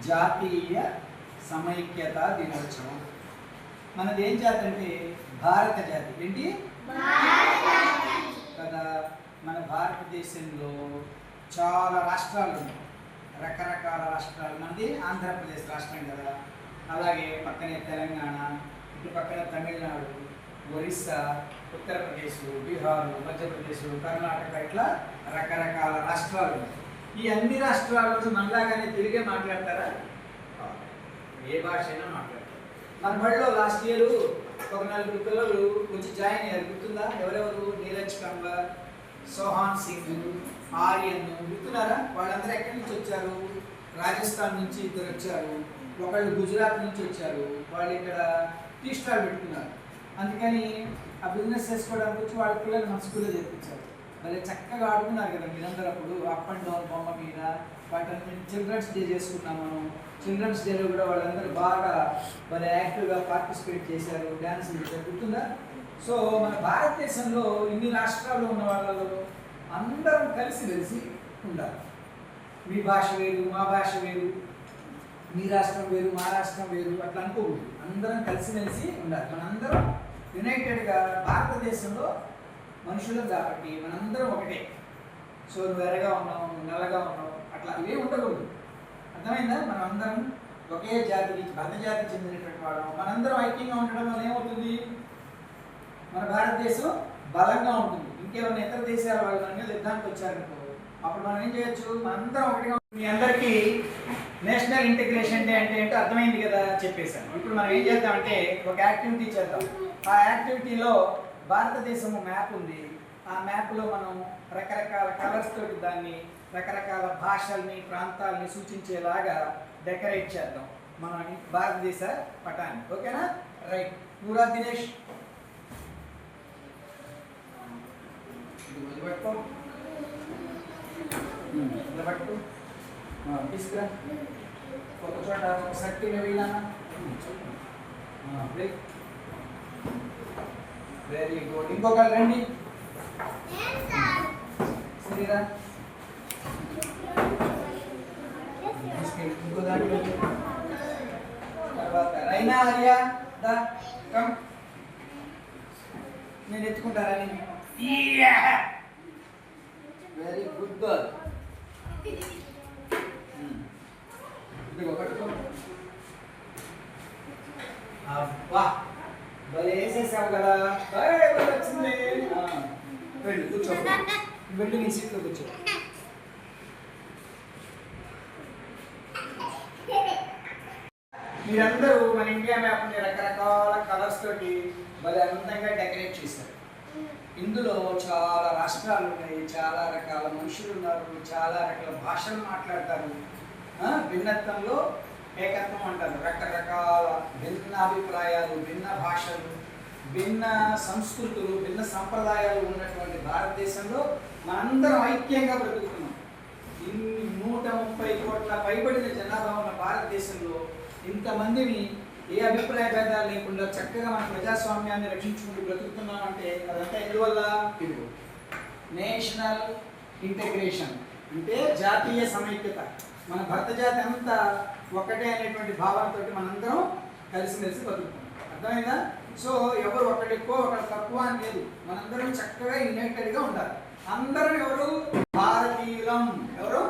జాతీయ సమైక్యత దినోత్సవం. మనది ఏం జాతి అంటే భారత జాతి. ఏంటి కదా? మన భారతదేశంలో చాలా రాష్ట్రాలు ఉన్నాయి, రకరకాల రాష్ట్రాలు. మనది ఆంధ్రప్రదేశ్ రాష్ట్రం కదా, అలాగే పక్కనే తెలంగాణ, ఇటు పక్కన తమిళనాడు, ఒరిస్సా, ఉత్తరప్రదేశ్, బీహార్, మధ్యప్రదేశ్, కర్ణాటక, ఇట్లా రకరకాల రాష్ట్రాలు ఉన్నాయి. ఈ అన్ని రాష్ట్రాల్లో మనలాగానే తెలుగే మాట్లాడతారా? ఏ భాష అయినా మాట్లాడతారు. మన బడిలో లాస్ట్ ఇయర్ ఒక 4 పిల్లలు వచ్చి జాయిన్ అయ్యారు, గుర్తుందా? ఎవరెవరు? నీరజ్ కంబర్, సోహాన్ సింగ్, ఆర్యన్, గుర్తున్నారా? వాళ్ళందరూ ఎక్కడి నుంచి వచ్చారు? రాజస్థాన్ నుంచి 2 వచ్చారు, ఒకళ్ళు గుజరాత్ నుంచి వచ్చారు. వాళ్ళు ఇక్కడ టీ స్టాల్ పెట్టుకున్నారు. అందుకని ఆ బిజినెస్ చేసుకోవడానికి వచ్చి వాళ్ళ పిల్లలు మన స్కూల్లో చేర్పించారు. మరి చక్కగా ఆడుకున్నారు కదా మీరందరూ. అప్పుడు అప్ అండ్ డౌన్ బొమ్మ మీద వాటి చిల్డ్రన్స్ డే చేసుకున్నాం మనం. చిల్డ్రన్స్ డేలో కూడా వాళ్ళందరూ బాగా మరి యాక్టివ్గా పార్టిసిపేట్ చేశారు, డ్యాన్స్ చేశారు, గుర్తుందా? సో మన భారతదేశంలో ఇన్ని రాష్ట్రాల్లో ఉన్న వాళ్ళలో అందరం కలిసి ఉండాలి. మీ భాష వేరు, మా భాష వేరు, మీ రాష్ట్రం వేరు, మా రాష్ట్రం వేరు, అట్లా అనుకోకూడదు. అందరం కలిసిమెలిసి ఉండాలి. మనందరం యునైటెడ్గా భారతదేశంలో మనుషులం కాబట్టి మనందరం ఒకటే. సో నువ్వు ఎర్రగా ఉన్నావు, నువ్వు నల్లగా ఉన్నావు, అట్లా ఇవే ఉండకూడదు. అర్థమైందా? మనం అందరం ఒకే జాతికి, భరత జాతికి చెందినటువంటి వాళ్ళం. మనందరం ఐక్యంగా ఉండడం వల్ల ఏమవుతుంది? మన భారతదేశం బలంగా ఉంటుంది. ఇంకేమైనా ఇతర దేశాల వాళ్ళు మన మీద యుద్ధానికి వచ్చారనుకో, అప్పుడు మనం ఏం చేయొచ్చు? మనందరం ఒకటిగా. మీ అందరికీ నేషనల్ ఇంటిగ్రేషన్ డే అంటే ఏంటో అర్థమైంది కదా, చెప్పేశాను. ఇప్పుడు మనం ఏం చేద్దామంటే ఒక యాక్టివిటీ చేద్దాం. ఆ యాక్టివిటీలో భారతదేశం మ్యాప్ ఉంది. ఆ మ్యాప్లో మనం రకరకాల కలర్స్ తోటి దాన్ని రకరకాల భాషల్ని, ప్రాంతాలని సూచించేలాగా డెకరేట్ చేద్దాం మన భారతదేశ పటాన్ని. ఓకేనా? రైట్. పూరా దినేష్ పట్టుకో, పట్టుకో, తీసుకురా. ఒక చోట శక్తి వెళ్ళా. Very good. ఇంకొక రండి. సరేరా, ఇంకో దాంట్లో తర్వాత రైనా, ఆర్యా, దా కమ్. నేను ఎత్తుకుంటారా? Very good girl. ఇదిగో పట్టుకో. అబ్బా, భలే వేసేసావు కదా. వచ్చింది. వెళ్ళు, కూర్చో. వెళ్ళి నీ సీట్లో కూర్చో. మీరందరూ మన ఇండియా మ్యాప్ని రకరకాల కలర్స్ తోటి భలే అందంగా డెకరేట్ చేశారు. ఇందులో చాలా రాష్ట్రాలు ఉన్నాయి, చాలా రకాల మనుషులు ఉన్నారు, చాలా రకాల భాషలు మాట్లాడతారు. భిన్నత్వంలో ఏకత్వం అంటారు. రకరకాల భిన్న అభిప్రాయాలు, భిన్న భాషలు, భిన్న సంస్కృతులు, భిన్న సంప్రదాయాలు ఉన్నటువంటి భారతదేశంలో మనందరం ఐక్యంగా బ్రతుకుతున్నాం. ఇన్ని 130 కోట్ల పైబడిన జనాభా ఉన్న భారతదేశంలో ఇంతమందిని ఏ అభిప్రాయ భేదాలు లేకుండా చక్కగా మన ప్రజాస్వామ్యాన్ని రక్షించుకుంటూ బ్రతుకుతున్నాం అంటే అదంతా ఎందువల్ల? ఇది నేషనల్ ఇంటిగ్రేషన్ అంటే జాతీయ సమైక్యత. మన భరత జాతి అంతా ఒకటే అనేటువంటి భావనతో మనందరం కలిసిమెలిసి బతుకుతున్నాం. అర్థమైందా? సో ఎవరు ఒకటి ఎక్కువ ఒకటి తక్కువ అని లేదు. మనందరం చక్కగా యునైటెడ్గా ఉండాలి. అందరం ఎవరు? భారతీయులం. ఎవరు?